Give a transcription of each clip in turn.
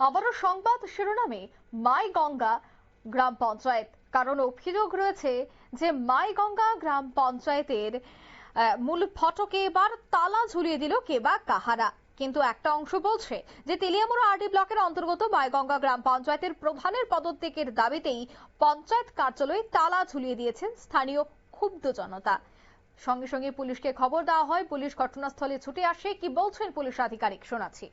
আবারও সংবাদ শিরোনামে মাই গঙ্গা গ্রাম পঞ্চায়েত, কারণ অভিযোগ রয়েছে যে মাই গঙ্গা গ্রাম পঞ্চায়েতের মূল ফটকে এবার তালা ঝুলিয়ে দিল কে বা কাহারা। কিন্তু একটা অংশ বলছে যে তেলিয়ামুড়া আরডি ব্লকের অন্তর্গত মাইগঙ্গা গ্রাম পঞ্চায়েতের প্রধানের পদত্যাগের দাবিতেই পঞ্চায়েত কার্যালয়ে তালা ঝুলিয়ে দিয়েছেন স্থানীয় ক্ষুব্ধ জনতা। সঙ্গে সঙ্গে পুলিশকে খবর দেওয়া হয়, পুলিশ ঘটনাস্থলে ছুটে আসে। কি বলছেন পুলিশ আধিকারিক শোনাচ্ছি।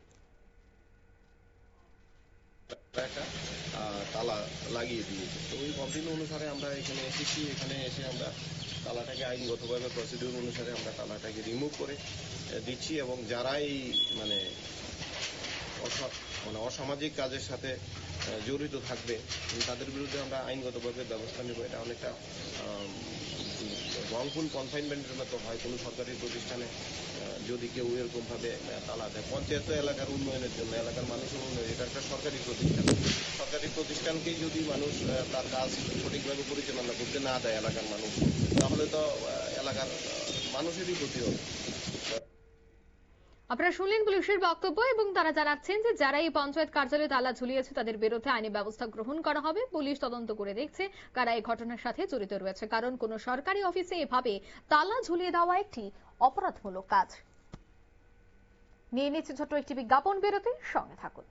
তালা লাগিয়ে দিয়েছে, তো ওই কমপ্লেন অনুসারে আমরা এখানে এসেছি। এখানে এসে আমরা তালাটাকে আইনগতভাবে প্রসিডিউর অনুসারে আমরা তালাটাকে রিমুভ করে দিচ্ছি এবং যারা এই মানে অসামাজিক কাজের সাথে জড়িত থাকবে তাদের বিরুদ্ধে আমরা আইনগতভাবে ব্যবস্থা নেব। এটা অনেকটা রংফুল কনফাইনমেন্টের মতো হয় কোনো সরকারি প্রতিষ্ঠানে যদি কেউ এরকমভাবে তালা দেয়। পঞ্চায়েত এলাকার উন্নয়নের জন্য, এলাকার মানুষের উন্নয়ন, এটা একটা সরকারি প্রতিষ্ঠান। সরকারি প্রতিষ্ঠানকেই যদি মানুষ তার কাজ সঠিকভাবে পরিচালনা করতে না দেয় এলাকার মানুষ, তাহলে তো এলাকার মানুষেরই ক্ষতি হবে। আপনারা শুনলেন পুলিশের বক্তব্য এবং তারা জানাচ্ছেন যে যারা এই পঞ্চায়েত কার্যালয়ে তালা ঝুলিয়েছে তাদের বিরুদ্ধে আইনি ব্যবস্থা গ্রহণ করা হবে। পুলিশ তদন্ত করে দেখছে কারা এই ঘটনার সাথে জড়িত রয়েছে, কারণ কোন সরকারি অফিসে এভাবে তালা ঝুলিয়ে দেওয়া একটি অপরাধমূলক কাজ। নিয়ে নিচ্ছে ছোট্ট একটি বিজ্ঞাপন বিরতি, সঙ্গে থাকুন।